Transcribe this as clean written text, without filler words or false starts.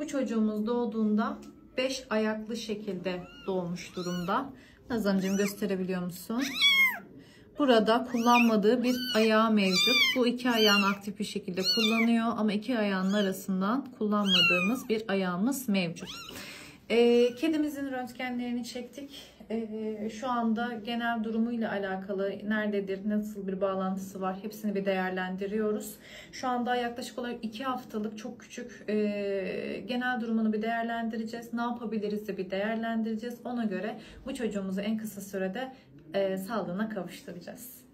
Bu çocuğumuz doğduğunda 5 ayaklı şekilde doğmuş durumda. Nazan'cığım gösterebiliyor musun? Burada kullanmadığı bir ayağı mevcut. Bu iki ayağını aktif bir şekilde kullanıyor ama iki ayağının arasından kullanmadığımız bir ayağımız mevcut. Kedimizin röntgenlerini çektik. Şu anda genel durumuyla alakalı nerededir, nasıl bir bağlantısı var hepsini bir değerlendiriyoruz. Şu anda yaklaşık olarak 2 haftalık çok küçük, genel durumunu bir değerlendireceğiz. Ne yapabiliriz de bir değerlendireceğiz. Ona göre bu çocuğumuzu en kısa sürede sağlığına kavuşturacağız.